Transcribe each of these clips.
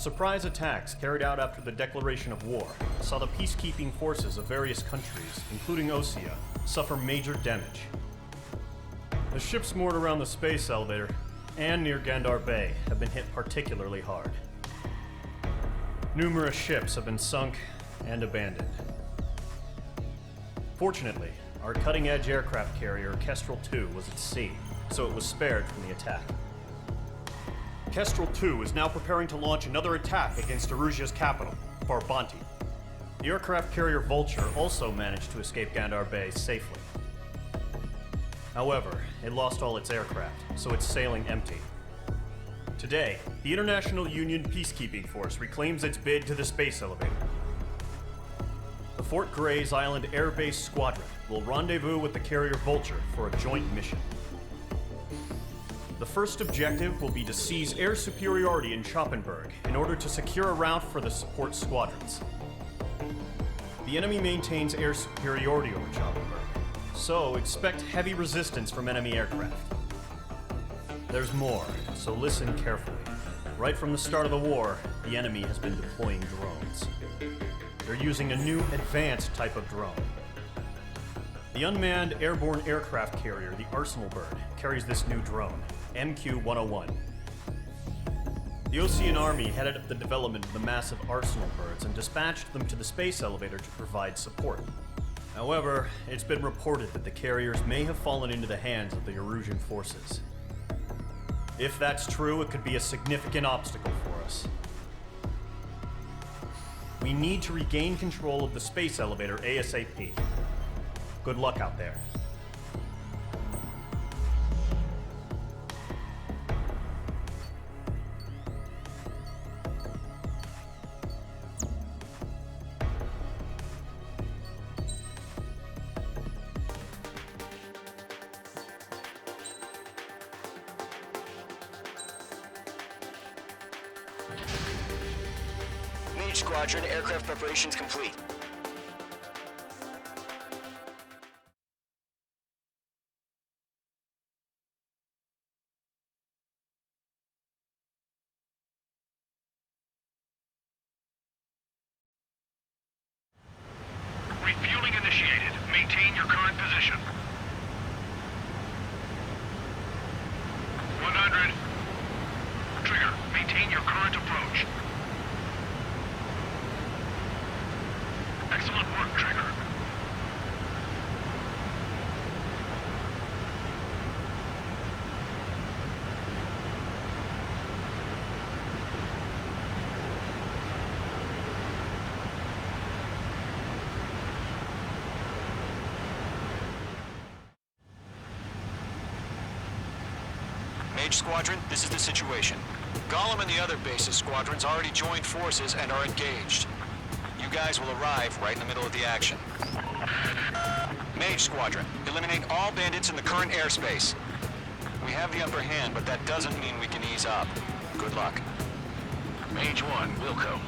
surprise attacks carried out after the declaration of war saw the peacekeeping forces of various countries, including Osea, suffer major damage. The ships moored around the space elevator and near Gandar Bay have been hit particularly hard. Numerous ships have been sunk and abandoned. Fortunately, our cutting-edge aircraft carrier Kestrel II was at sea, so it was spared from the attack. Kestrel II is now preparing to launch another attack against Erusia's capital, Farbanti. The aircraft carrier Vulture also managed to escape Gandar Bay safely. However, it lost all its aircraft, so it's sailing empty. Today, the International Union Peacekeeping Force reclaims its bid to the space elevator. The Fort Gray's Island Air Base Squadron will rendezvous with the carrier Vulture for a joint mission. The first objective will be to seize air superiority in Schoppenberg in order to secure a route for the support squadrons. The enemy maintains air superiority over Schoppenberg, so expect heavy resistance from enemy aircraft. There's more, so listen carefully. Right from the start of the war, the enemy has been deploying drones. They're using a new advanced type of drone. The unmanned airborne aircraft carrier, the Arsenal Bird, carries this new drone, MQ-101. The Osean Army headed up the development of the massive Arsenal Birds and dispatched them to the space elevator to provide support. However, it's been reported that the carriers may have fallen into the hands of the Erusian forces. If that's true, it could be a significant obstacle for us. We need to regain control of the space elevator ASAP. Good luck out there. Mage Squadron, aircraft preparations complete. Refueling initiated. Maintain your current position. 100. Trigger, maintain your current approach. Excellent work, Trigger. Mage Squadron, this is the situation. Gollum and the other base's squadrons already joined forces and are engaged. You guys will arrive right in the middle of the action. Mage Squadron, eliminate all bandits in the current airspace. We have the upper hand, but that doesn't mean we can ease up. Good luck. Mage 1, Wilco.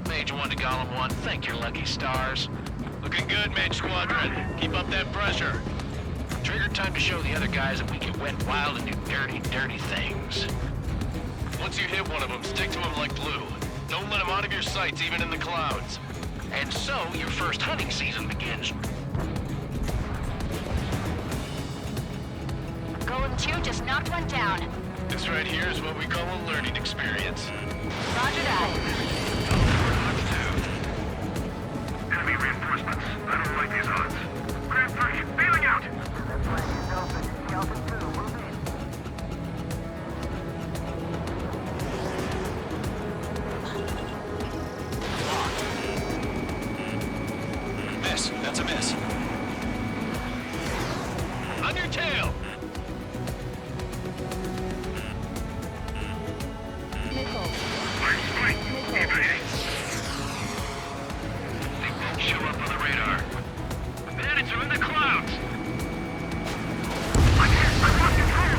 Mage 1 to Gollum 1, thank your lucky stars. Looking good, Mage Squadron. Keep up that pressure. Trigger, time to show the other guys that we can wet wild and do dirty, dirty things. Once you hit one of them, stick to him like glue. Don't let him out of your sights, even in the clouds. And so, your first hunting season begins. Golem 2 just knocked one down. This right here is what we call a learning experience. Roger that. Enemy reinforcements. I don't like these odds. Grand 3, bailing out! Miss. That's a miss. On your tail! They won't show up on the radar. The bandits are in the clouds! I lost control!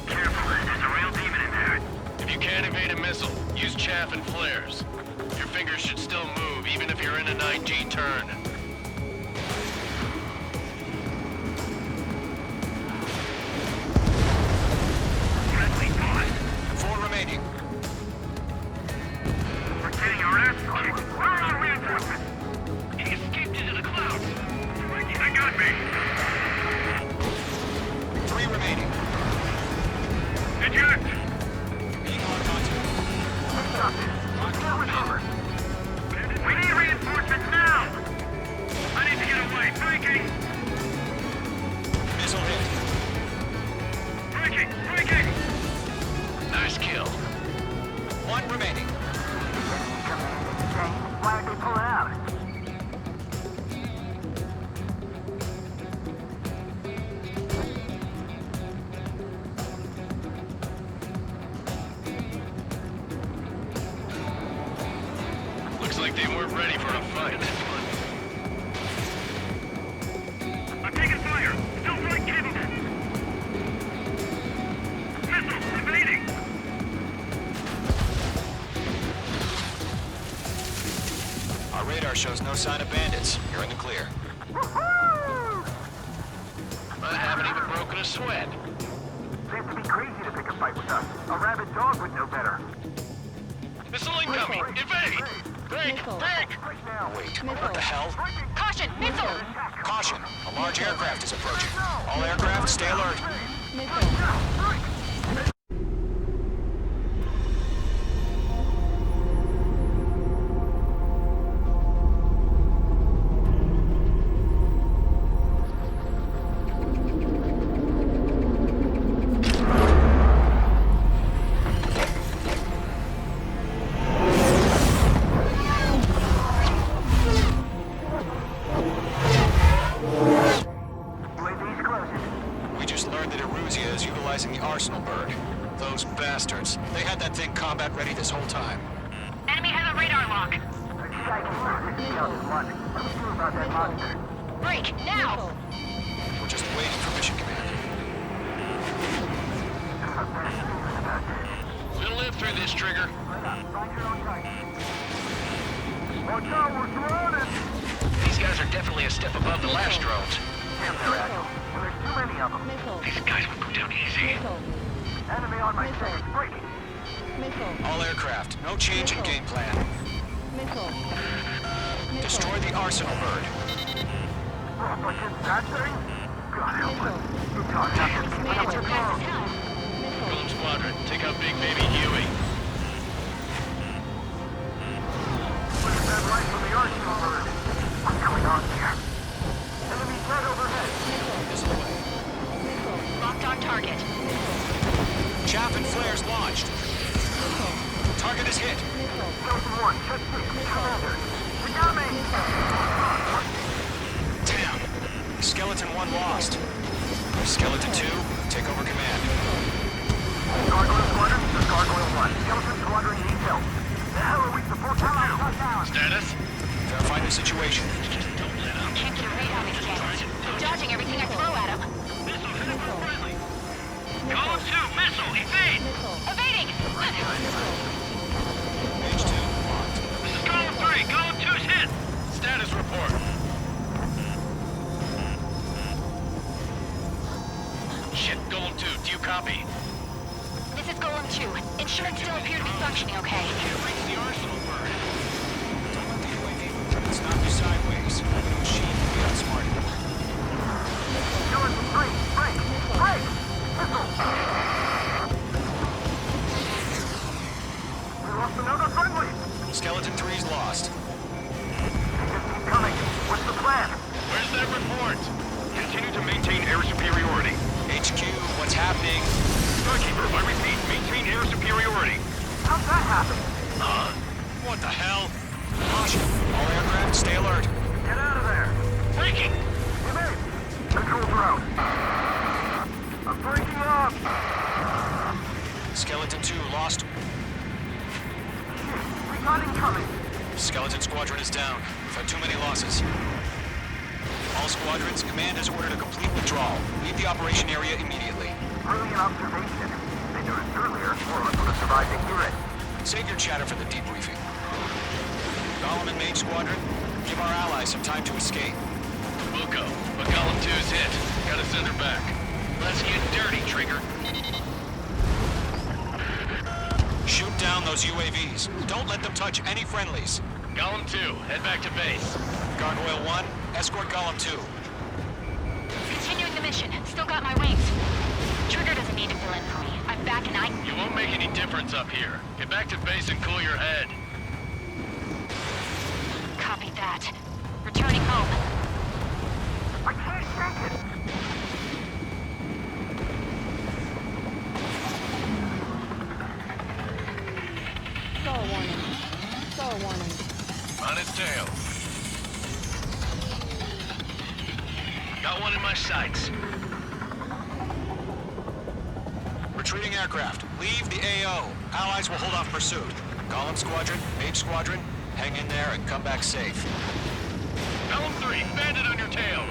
Careful, there's a real demon in there. If you can't evade a missile, use chaff and flares. Your fingers should still move, even if you're in a 9G turn. Friendly pause. 4 remaining. We're getting our ass kicked. Where are our reinforcements? He escaped into the clouds. They got me. 3 remaining. Eject! Being on contact. We need reinforcements now! I need to get away. Breaking! Missile hit. Breaking! Nice kill. 1 remaining. Why aren't they pulling out? Looks like they weren't ready for a fight. I'm taking fire! Still flight capable! Missile evading! Our radar shows no sign of bandits. You're in the clear. I haven't even broken a sweat. Seems to be crazy to pick a fight with us. A rabid dog would know better. Missile incoming! Evade! Break! Right now. Wait, what the hell? Caution, missile! Caution! A large aircraft is approaching. All aircraft, stay alert. UAV's closing. We just learned that Eruzia is utilizing the Arsenal bird. Those bastards. They had that thing combat ready this whole time. Enemy has a radar lock. What do we do about that monster? Break, now! We're just waiting for mission command. We'll live through this, Trigger. Watch out, we're surrounded! These guys are definitely a step above the last drones. Damn, they're assholes. And there's too many of them. These guys would go down easy. Enemy on my six, breaking. All aircraft, no change in game plan. Destroy the Arsenal bird. Oh, but it's that thing? God help us. It's hard He's made it to pass town. Golem Squadron, take out Big Baby Huey. Look at that light from the Arsenal bird. What's going on here? Enemy dead overhead. Missile away. Locked on target. Chaff and flares launched. Target is hit. Skeleton 1, check 6, Commander. We got me! Damn. Skeleton 1 lost. Skeleton 2, take over command. Gargoyle Squadron, this is Gargoyle 1. Skeleton Squadron needs help. The hell are we supposed to do? Status? Verify the situation. Just don't let up. Can't get a read on these gangs. Dodging everything I throw at him. Missile hit for friendly. Column 2, missile, evade! Evading! Page 2, locked. This is Column 3, Column 2's hit! Status report. Shit, Golem 2, do you copy? This is Golem 2. Instruments still appear to be functioning okay. Can't reach the Arsenal bird. Don't let the UAV move. It's not you sideways. We're going to machine will be outsmarted. Skeleton 3, break! Break! Missile! We lost another friendly! Skeleton 3's lost. Just keep coming. What's the plan? Where's that report? Continue to maintain air superiority. HQ, what's happening? Starkeeper, I repeat, maintain air superiority. How'd that happen? What the hell? Caution. All aircraft, stay alert. Get out of there! Breaking! Evade! Controls are out. I'm breaking off! Skeleton 2 lost. We got incoming! Skeleton Squadron is down. We've had too many losses. All squadrons, command has ordered a complete withdrawal. Leave the operation area immediately. Brilliant observation. They knew it earlier, or else would have survived to hear it. Save your chatter for the debriefing. Golem and Mage Squadron, give our allies some time to escape. Buko, but Golem 2's hit. Gotta send her back. Let's get dirty, Trigger. Shoot down those UAVs. Don't let them touch any friendlies. Golem 2, head back to base. Gargoyle 1, escort Golem 2. Continuing the mission. Still got my wings. Trigger doesn't need to fill in for me. I'm back and You won't make any difference up here. Get back to base and cool your head. Copy that. Returning home. I can't shake it! Star warning. Star warning. On his tail. Got one in my sights. Retreating aircraft, leave the AO. Allies will hold off pursuit. Golem Squadron, Mage Squadron, hang in there and come back safe. Golem 3, bandit on your tail.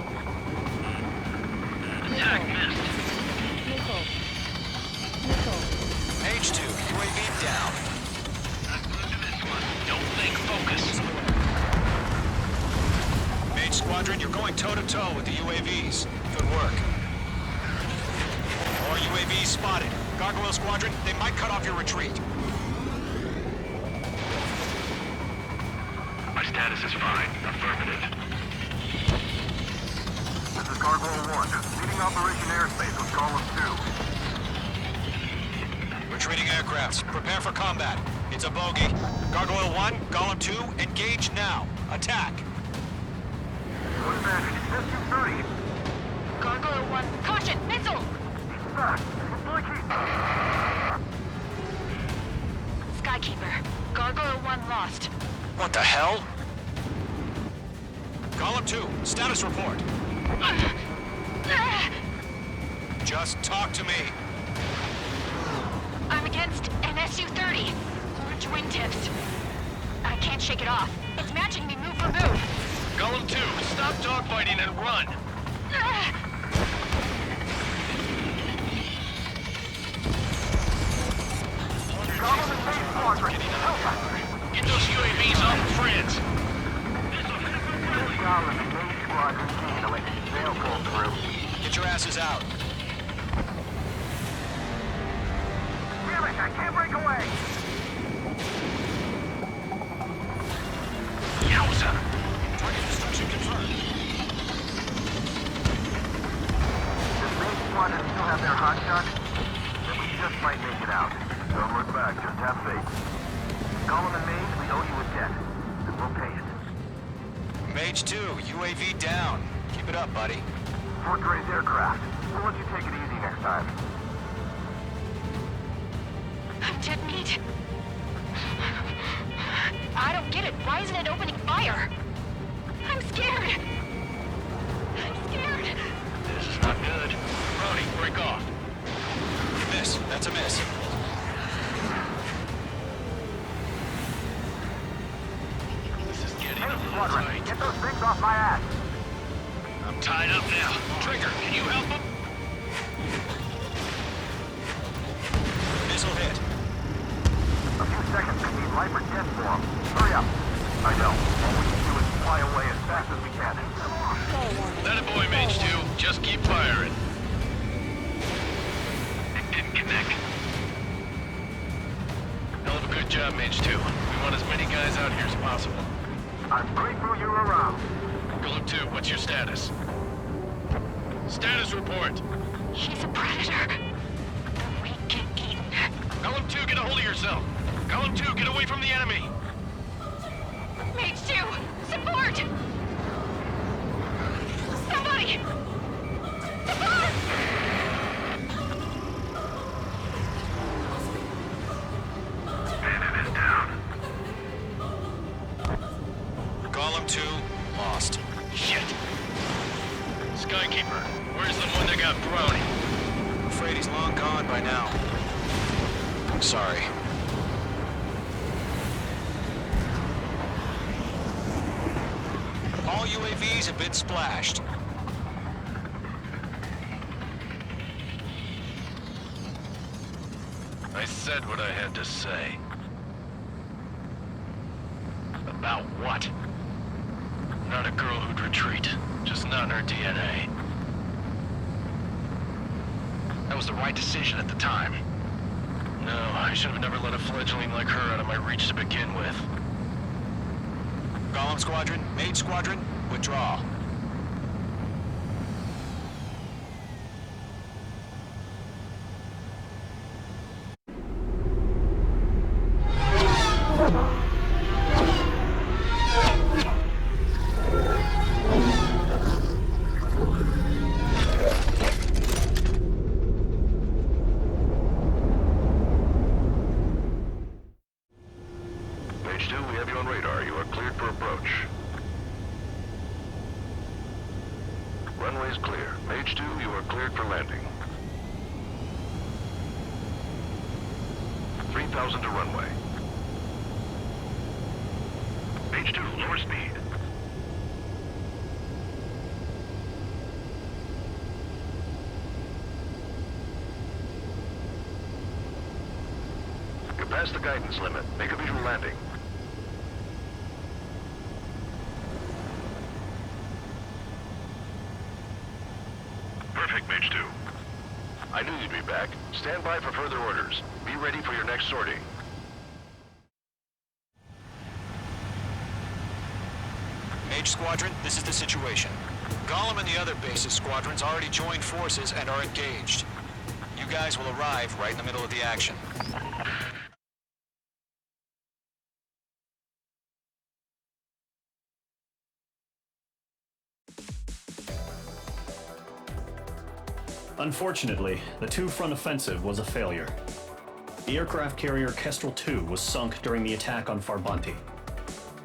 Attack missed. Missile. Missile. Mage 2, UAV down. Not glued to this one. Don't think, focus. Mage Squadron, you're going toe-to-toe with the UAVs. Good work. More UAVs spotted. Gargoyle Squadron, they might cut off your retreat. My status is fine. Affirmative. This is Gargoyle 1, leading Operation Airspace with Golem 2. Retreating aircrafts, prepare for combat. It's a bogey. Gargoyle 1, Golem 2, engage now. Attack. What's that? It's SU-30. Gargoyle 1. Caution! Missile! Back. It's blinking. Skykeeper. Gargoyle 1 lost. What the hell? Golem 2, status report. Just talk to me. I'm against an SU-30. Orange wingtips. I can't shake it off. It's matching me move for move. Golem 2, stop dogfighting and run. Golem and Mage Squadron. Help us. Get those UAVs off of friends. Golem and Mage Squadron handle it. They'll pull through. Get your asses out. Damn it, I can't break away. Yowza. Target destruction confirmed. Does Mage Squadron still have their hot shot? Then we just might make it out. Don't look back, just have faith. Golem and Mage, we owe you a debt. And we'll pay it. Mage 2, UAV down. Keep it up, buddy. Fort Gray's aircraft. We'll let you take it easy next time. I'm dead meat. I don't get it. Why isn't it opening fire? I'm scared. I'm scared. This is not good. Brody, break off. Miss. That's a miss. This is getting a Mage little Squadron, tight. get those things off my ass. I'm tied up now. Trigger, can you help him? Missile hit. A few seconds to need life or death for him. Hurry up. I know. All we can do is fly away as fast as we can. Come on. Star warning. That a boy, Mage 2. Just keep firing. It didn't connect. Hell of a good job, Mage 2. We want as many guys out here as possible. I'm grateful you're around. Golem 2, what's your status? Status report. He's a predator. The weak get eaten. Golem 2, get a hold of yourself. Golem 2, get away from the enemy. Mage 2! Support! Somebody! Support! Bandit is down. Golem 2, lost. Shit. Skykeeper, where's the one that got Brownie? I'm afraid he's long gone by now. Sorry. All UAVs have been splashed. I said what I had to say. About what? Not a girl who'd retreat. Just not in her DNA. That was the right decision at the time. No, I should have never let a fledgling like her out of my reach to begin with. Golem Squadron, Mage Squadron, withdraw. Mage 2, we have you on radar. You are cleared for approach. Runway's clear. Mage 2, you are cleared for landing. 3,000 to runway. Mage 2, lower speed. You're past the guidance limit. Make a visual landing. Perfect, Mage 2. I knew you'd be back. Stand by for further orders. Be ready for your next sortie. Mage Squadron, this is the situation. Golem and the other base's squadrons already joined forces and are engaged. You guys will arrive right in the middle of the action. Unfortunately, the two-front offensive was a failure. The aircraft carrier Kestrel II was sunk during the attack on Farbanti.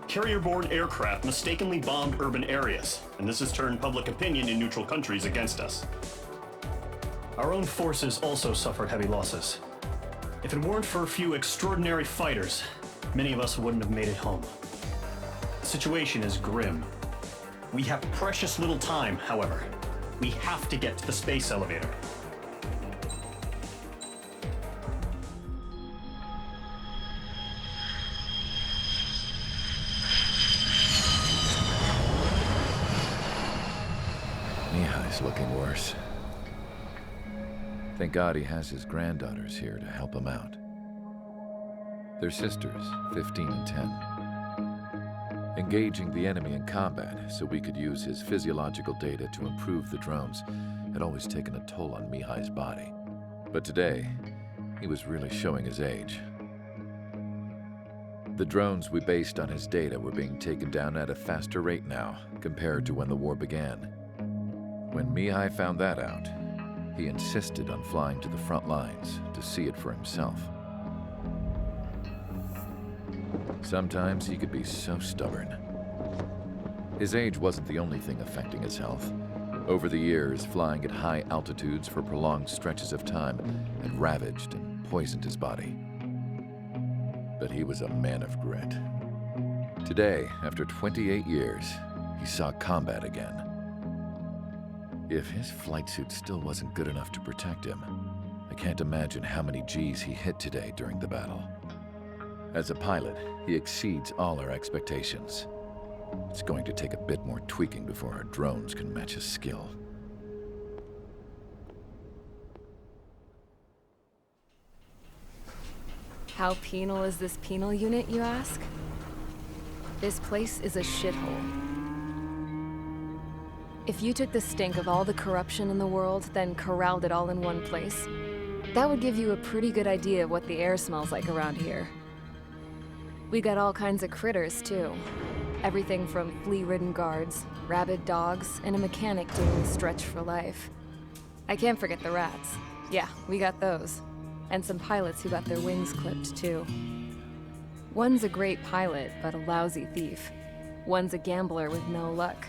Carrier-borne aircraft mistakenly bombed urban areas, and this has turned public opinion in neutral countries against us. Our own forces also suffered heavy losses. If it weren't for a few extraordinary fighters, many of us wouldn't have made it home. The situation is grim. We have precious little time, however. We have to get to the space elevator. Mihai's looking worse. Thank God he has his granddaughters here to help him out. They're sisters, 15 and 10. Engaging the enemy in combat so we could use his physiological data to improve the drones had always taken a toll on Mihai's body. But today, he was really showing his age. The drones we based on his data were being taken down at a faster rate now compared to when the war began. When Mihai found that out, he insisted on flying to the front lines to see it for himself. Sometimes he could be so stubborn. His age wasn't the only thing affecting his health. Over the years, flying at high altitudes for prolonged stretches of time had ravaged and poisoned his body. But he was a man of grit. Today, after 28 years, he saw combat again. If his flight suit still wasn't good enough to protect him, I can't imagine how many Gs he hit today during the battle. As a pilot, he exceeds all our expectations. It's going to take a bit more tweaking before our drones can match his skill. How penal is this penal unit, you ask? This place is a shithole. If you took the stink of all the corruption in the world, then corralled it all in one place, that would give you a pretty good idea of what the air smells like around here. We got all kinds of critters, too. Everything from flea-ridden guards, rabid dogs, and a mechanic doing the stretch for life. I can't forget the rats. Yeah, we got those. And some pilots who got their wings clipped, too. One's a great pilot, but a lousy thief. One's a gambler with no luck.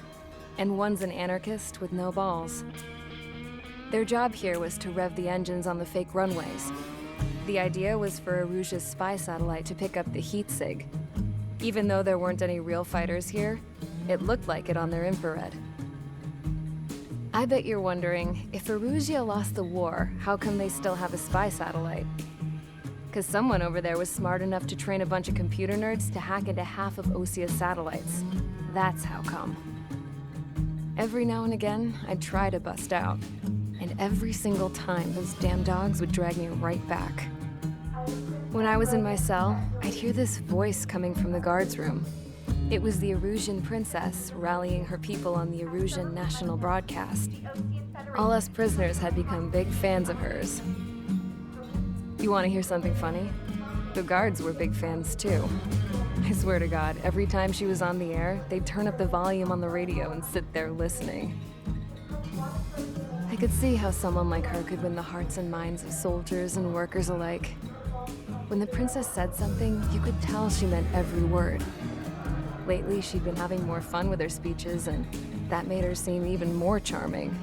And one's an anarchist with no balls. Their job here was to rev the engines on the fake runways. The idea was for Aruja's spy satellite to pick up the heat sig. Even though there weren't any real fighters here, it looked like it on their infrared. I bet you're wondering, if Aruja lost the war, how come they still have a spy satellite? Because someone over there was smart enough to train a bunch of computer nerds to hack into half of Osia's satellites. That's how come. Every now and again, I'd try to bust out. And every single time, those damn dogs would drag me right back. When I was in my cell, I'd hear this voice coming from the guards room. It was the Erusian princess rallying her people on the Erusian national broadcast. All us prisoners had become big fans of hers. You want to hear something funny? The guards were big fans too. I swear to God, every time she was on the air, they'd turn up the volume on the radio and sit there listening. I could see how someone like her could win the hearts and minds of soldiers and workers alike. When the princess said something, you could tell she meant every word. Lately, she'd been having more fun with her speeches, and that made her seem even more charming.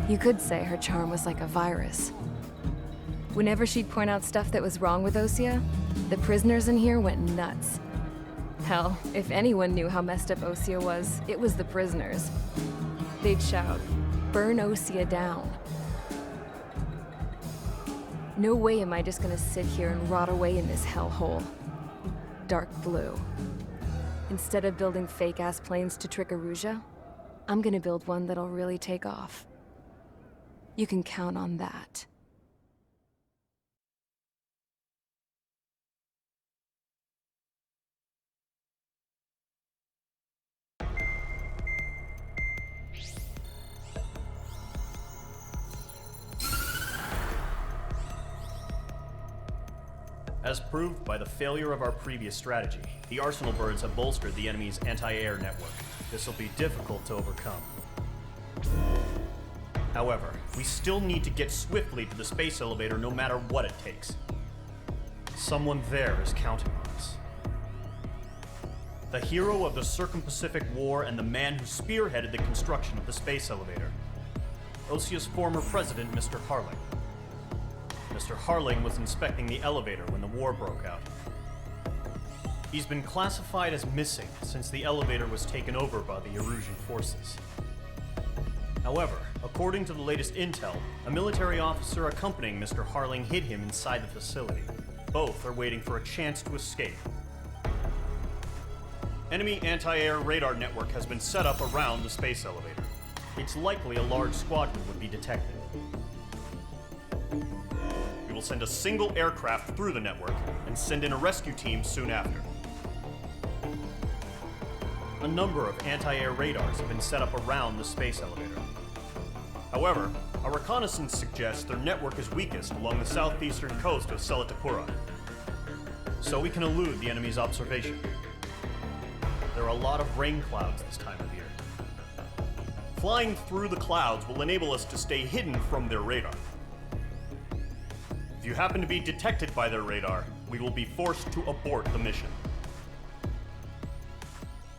You could say her charm was like a virus. Whenever she'd point out stuff that was wrong with Osia, the prisoners in here went nuts. Hell, if anyone knew how messed up Osia was, it was the prisoners. They'd shout, "Burn Osia down." No way am I just gonna sit here and rot away in this hellhole. Dark blue. Instead of building fake-ass planes to trick Erusia, I'm gonna build one that'll really take off. You can count on that. As proved by the failure of our previous strategy, the Arsenal birds have bolstered the enemy's anti-air network. This will be difficult to overcome. However, we still need to get swiftly to the space elevator no matter what it takes. Someone there is counting on us. The hero of the Circum-Pacific War and the man who spearheaded the construction of the space elevator. Osia's former president, Mr. Harling. Mr. Harling was inspecting the elevator when the war broke out. He's been classified as missing since the elevator was taken over by the Erusian forces. However, according to the latest intel, a military officer accompanying Mr. Harling hid him inside the facility. Both are waiting for a chance to escape. Enemy anti-air radar network has been set up around the space elevator. It's likely a large squadron would be detected. We will send a single aircraft through the network and send in a rescue team soon after. A number of anti-air radars have been set up around the space elevator. However, our reconnaissance suggests their network is weakest along the southeastern coast of Selatakura, so we can elude the enemy's observation. There are a lot of rain clouds this time of year. Flying through the clouds will enable us to stay hidden from their radar. If you happen to be detected by their radar, we will be forced to abort the mission.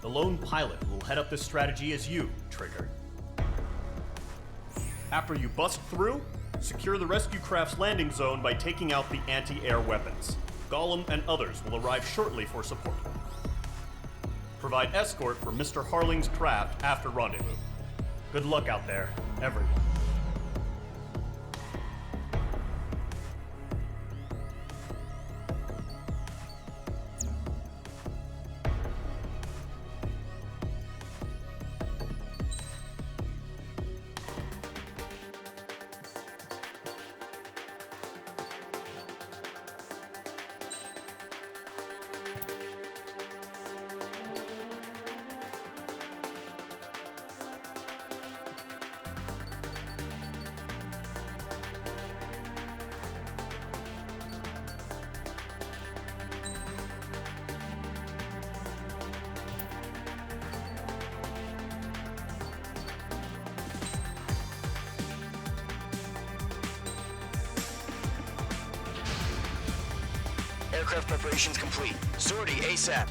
The lone pilot will head up this strategy as you, Trigger. After you bust through, secure the rescue craft's landing zone by taking out the anti-air weapons. Gollum and others will arrive shortly for support. Provide escort for Mr. Harling's craft after rendezvous. Good luck out there, everyone. Aircraft preparations complete. Sortie ASAP.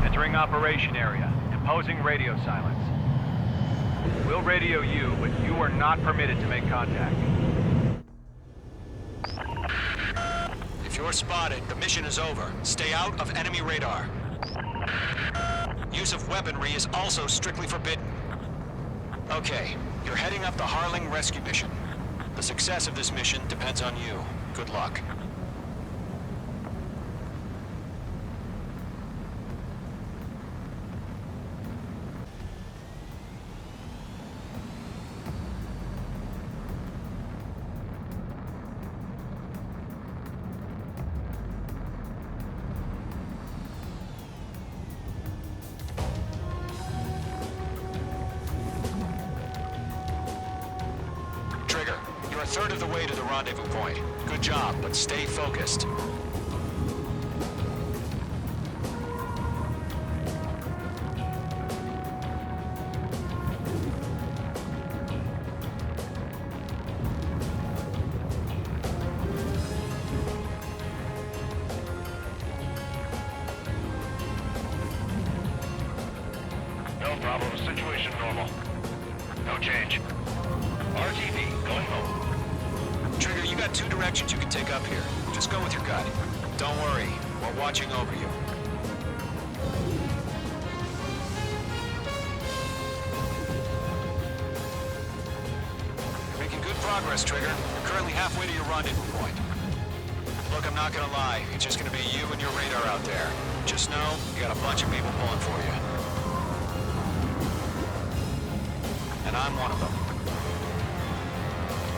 Entering operation area. Imposing radio silence. We'll radio you, but you are not permitted to make contact. you're spotted, the mission is over. Stay out of enemy radar. Use of weaponry is also strictly forbidden. Okay, you're heading up the Harling rescue mission. The success of this mission depends on you. Good luck. Trigger, you're a third of the way to the rendezvous point. Good job, but stay focused. No problem. Situation normal. No change. RTV, going home. Trigger, you got two directions you can take up here. Just go with your gut. Don't worry, we're watching over you. You're making good progress, Trigger. You're currently halfway to your rendezvous point. Look, I'm not gonna lie. It's just gonna be you and your radar out there. Just know, you got a bunch of people pulling for you. And I'm one of them.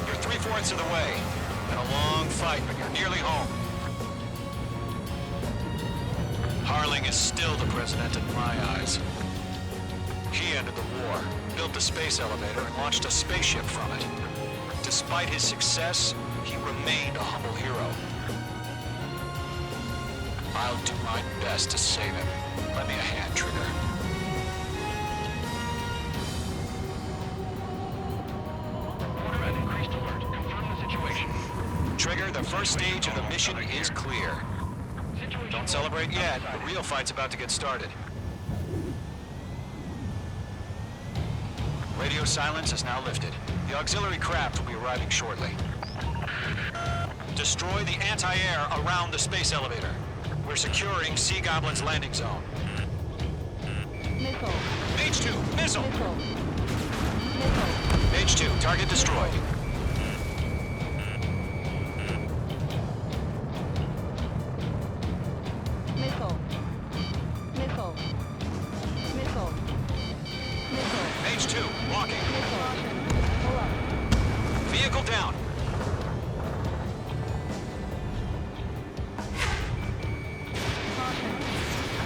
You're 3/4 of the way. Been a long fight, but you're nearly home. Harling is still the president in my eyes. He ended the war, built the space elevator, and launched a spaceship from it. Despite his success, he remained a humble hero. I'll do my best to save him. Lend me a hand, Trigger. Order at increased alert. Confirm the situation. Trigger, the first stage of the mission is clear. Don't celebrate yet. The real fight's about to get started. Radio silence is now lifted. The auxiliary craft will be arriving shortly. Destroy the anti-air around the space elevator. We're securing Sea Goblin's landing zone. Missile. Mage 2, missile! Missile. Missile. Mage 2, target destroyed. Missile. Missile. Missile. Missile. Mage 2, walking. Missile. Pull up. Vehicle down.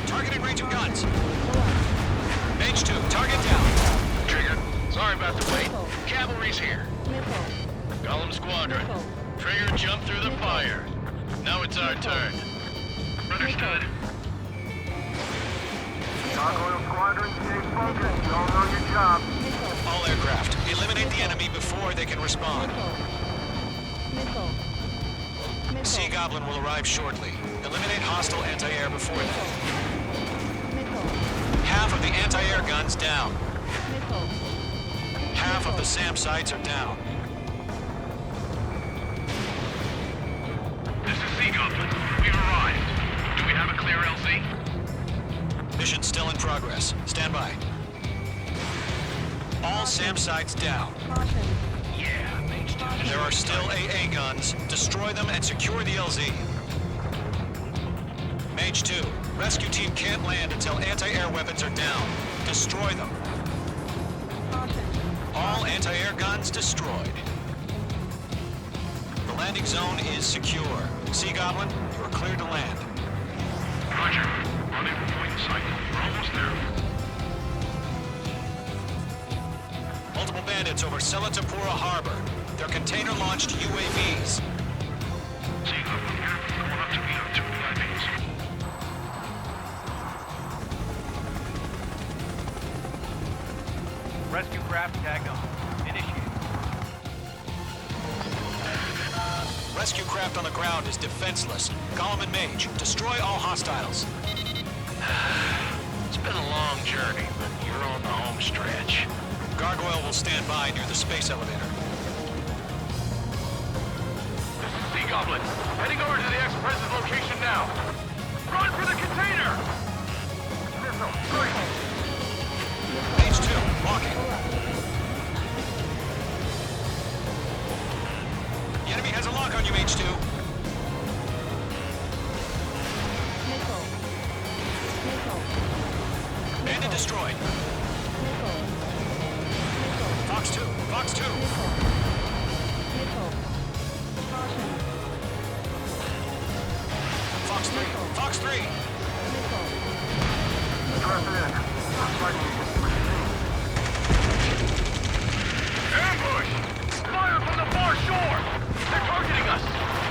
Targeting range of guns. Pull up. Mage 2, target down. Trigger, sorry about the wait. Cavalry's here. Missile. Golem Squadron. Missile. Trigger jumped through the fire. Now it's our turn. Understood. Gargoyle Squadron, stay focused. You all know your job. Missile. All aircraft, eliminate the enemy before they can respond. Missile. Missile. Sea Goblin will arrive shortly. Eliminate hostile anti-air before that. Missile. Half of the anti-air guns down. Missile. Half of the SAM sites are down. This is Sea Goblin. We've arrived. Do we have a clear LZ? Mission still in progress. Stand by. All SAM sites down. Caution. Yeah, Mage 2. There are still AA guns. Destroy them and secure the LZ. Mage 2, rescue team can't land until anti-air weapons are down. Destroy them. Caution. All anti-air guns destroyed. The landing zone is secure. Sea Goblin, you are cleared to land. Roger. Rendezvous point in sight. We're almost there. Multiple bandits over Selatapura Harbor. They're container-launched UAVs. Sea Goblin here. Going up to meet up 2 VIPs. Rescue craft tagged on. Initiate. Rescue craft on the ground is defenseless. Golem and Mage, destroy all hostiles. It's been a long journey, but you're on the home stretch. Gargoyle will stand by near the space elevator. Sea Goblin. Heading over to the Express's location now. Run for the container! Missile, three. Mage 2, walking. The enemy has a lock on you, Mage 2. Missile. Missile. Bandit destroyed. Missile. Missile. Fox 2, Fox 2. Missile. Missile. Caution. Fox 3, Fox 3. Missile. Trust in. I'm fighting you. Ambush! Fire from the far shore! They're targeting us!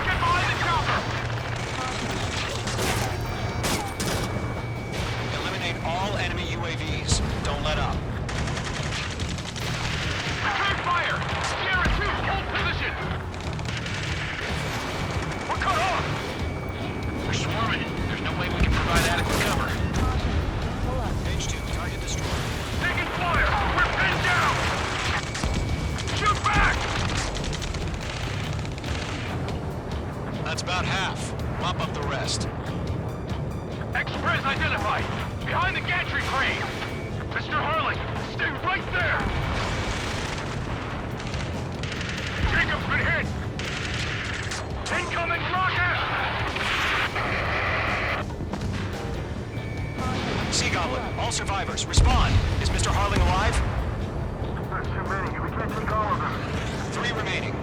Get behind the chopper! Eliminate all enemy UAVs. Don't let up. Return fire! Sierra 2, hold position! We're cut off! We're swarming. There's no way we can provide adequate cover. Pull up. Mage 2, target destroyed. Taking fire! We're pinned down! Shoot back! That's about half. Mop up the rest. Express identified! Behind the gantry crane! Mr. Harling, stay right there! Jacob's been hit! Incoming rocket! Sea Goblin, all survivors, respond. Is Mr. Harling alive? There's too many. We can't take all of them. 3 remaining.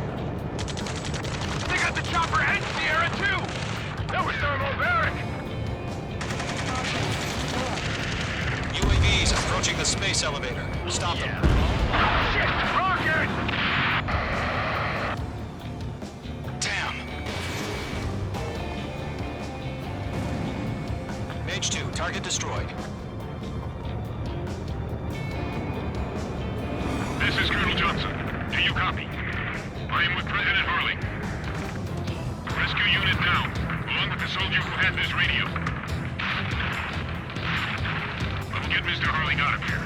They got the chopper and Sierra too! That was thermobaric! UAVs approaching the space elevator. Stop them. Shit! Rocket! Damn. Mage 2, target destroyed. This is Colonel Johnson. Do you copy? I am with President Harling. Rescue unit down, along with the soldier who had this radio. Let's get Mr. Harling out of here.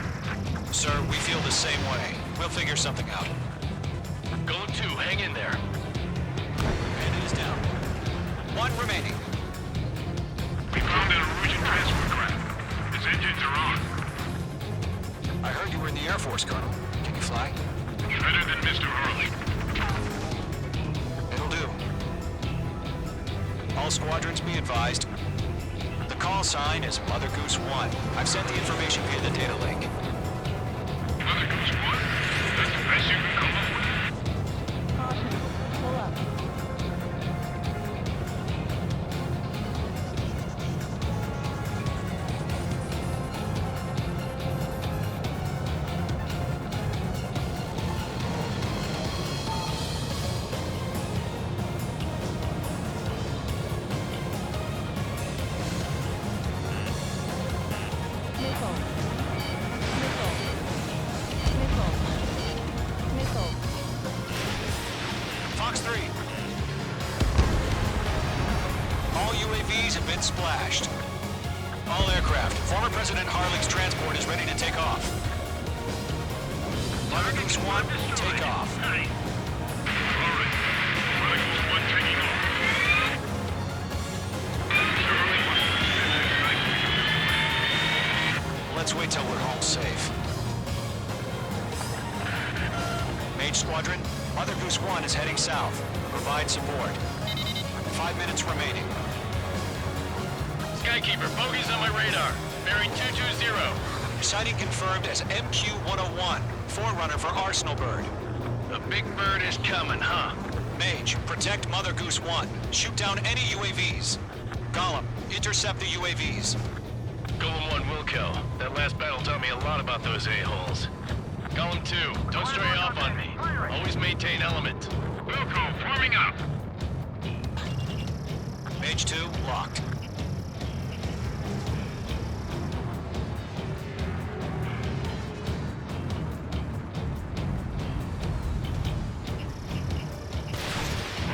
Sir, we feel the same way. We'll figure something out. Golem 2, hang in there. Bandit is down. 1 remaining. We found an Norwegian transport craft. Its engines are on. I heard you were in the Air Force, Colonel. Can you fly? Better than Mr. Harling. It'll do. All squadrons be advised. The call sign is Mother Goose 1. I've sent the information via the data link. Mother Goose 1? That's the best you can come up with? Caution. Pull up. Missile. Missile. Missile. Missile. Fox 3. All UAVs have been splashed. All aircraft. Former President Harling's transport is ready to take off. Mother Goose 1, take off. All right. Mother Goose 1 taking off. Mr. Harling wants to stand outside. Let's wait till we're home safe. Mage Squadron, Mother Goose 1 is heading south. Provide support. 5 minutes remaining. Skykeeper, bogeys on my radar. Bearing 220. Sighting confirmed as MQ-101, forerunner for Arsenal Bird. The big bird is coming, huh? Mage, protect Mother Goose 1. Shoot down any UAVs. Gollum, intercept the UAVs. Golem 1 will kill. That last battle taught me a lot about those a-holes. Golem 2, don't stray off on me. Always maintain element. Wilco, forming up. Mage 2, locked.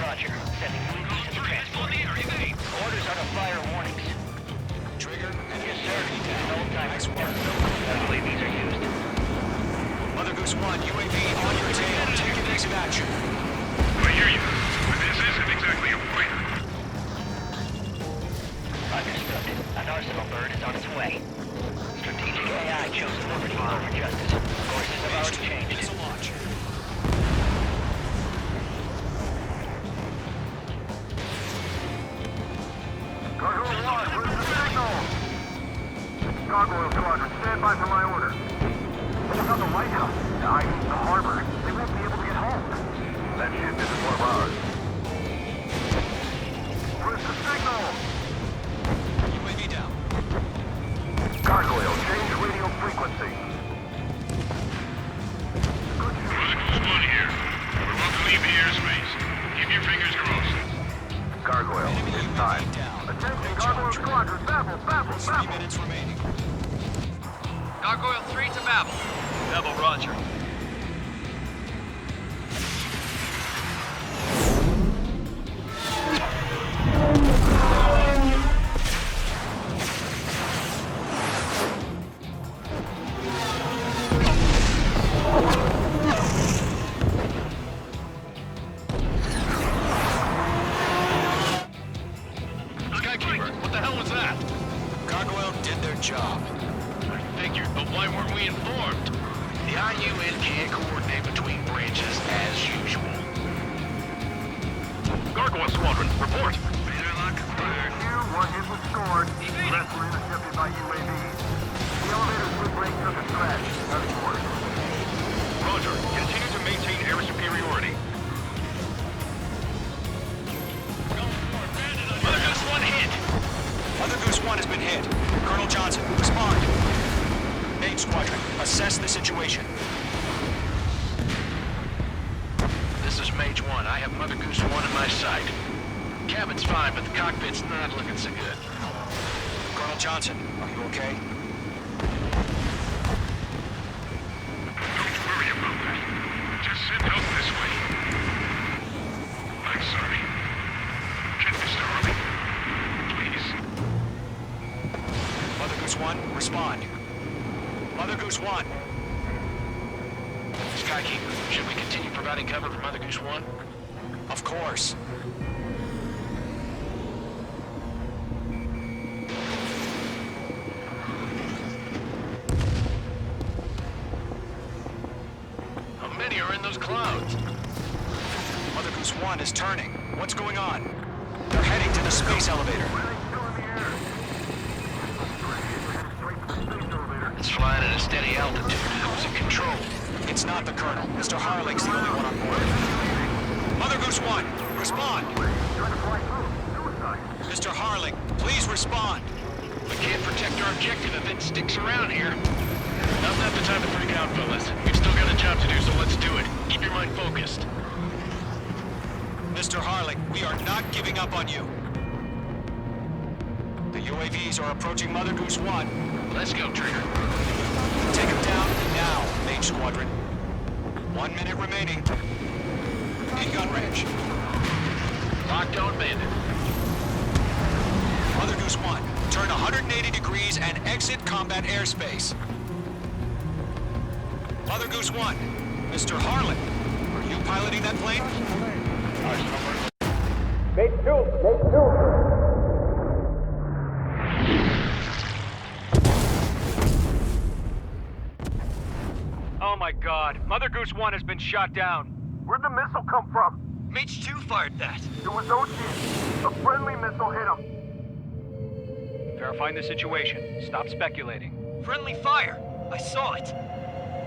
Roger. Sending UAVs to the transport. Orders are to fire warnings. Trigger and Yes, sir. No time. Nice work. UAVs are used. Mother Goose 1, UAV on your tail. Take evasive action. I hear you, but this isn't exactly a fight. An arsenal bird is on its way. Strategic AI chosen liberty over justice. Courses have already changed. It's a launch. Gargoyle 1, where's the signal? Gargoyle Squadron, stand by for my order. What about the lighthouse? I mean, the harbor. They won't be able to get home. That ship isn't one of ours. Where's the signal? UAV down. Gargoyle, change radio frequency. Chronicles 1 here. We're about to leave the airspace. Keep your fingers crossed. Gargoyle, it's time. Down. Attention, Gargoyle Squadron, babble, babble, 3 babble. minutes remaining. Gargoyle 3 to Babel. Babel, roger. Skykeeper, what the hell was that? Gargoyle did their job. I figured, but why weren't we informed? The IUN can't coordinate between branches as usual. Gargoyle Squadron, report. One hit was scored. The rest were intercepted by UAVs. The elevator's good brake took a crash. Nothing worse. Roger. Continue to maintain air superiority. Mother Goose 1 hit! Mother Goose 1 has been hit. Colonel Johnson, respond. Main Squadron, assess the situation. This is Mage 1. I have Mother Goose 1 in my sight. Cabin's fine, but the cockpit's not looking so good. Colonel Johnson, are you okay? Don't worry about that. Just send help this way. I'm sorry. Get Mr. Harley. Please. Mother Goose 1, respond. Mother Goose 1. Skykeeper, should we continue providing cover for Mother Goose 1? Of course. How many are in those clouds? Mother Goose 1 is turning. What's going on? They're heading to the space elevator. It's flying at a steady altitude. How's it controlled? It's not the Colonel. Mr. Harling's the only one on board. Mother Goose 1, respond. Mr. Harling, please respond. We can't protect our objective if it sticks around here. Now's not the time to freak out, fellas. We've still got a job to do, so let's do it. Keep your mind focused. Mr. Harling, we are not giving up on you. The UAVs are approaching Mother Goose 1. Let's go, Trigger. Take him down now, Mage Squadron. 1 minute remaining. In gun range. Locked on bandit. Mother Goose 1, turn 180 degrees and exit combat airspace. Mother Goose 1, Mr. Harlan, are you piloting that plane? Oh my god. Mother Goose 1 has been shot down. Where'd the missile come from? Mage 2 fired that. It was Ocean. A friendly missile hit him. Verifying the situation. Stop speculating. Friendly fire! I saw it!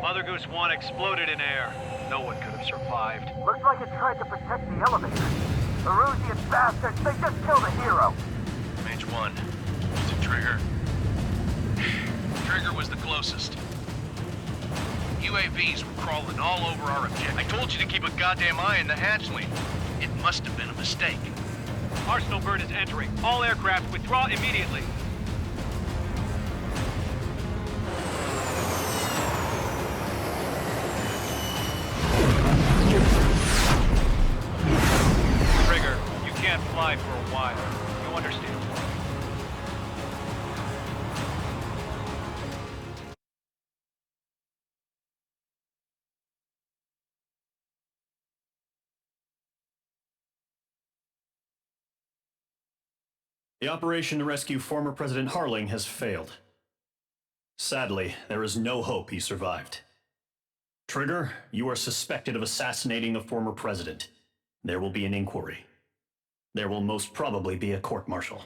Mother Goose 1 exploded in air. No one could have survived. Looks like it tried to protect the elevator. Erusian bastards, they just killed a hero. Mage 1. Was it Trigger? Trigger was the closest. UAVs were crawling all over our objective. I told you to keep a goddamn eye on the hatchling. It must have been a mistake. Arsenal bird is entering. All aircraft withdraw immediately. Trigger, you can't fly for a while. You understand? The operation to rescue former President Harling has failed. Sadly, there is no hope he survived. Trigger, you are suspected of assassinating the former president. There will be an inquiry. There will most probably be a court-martial.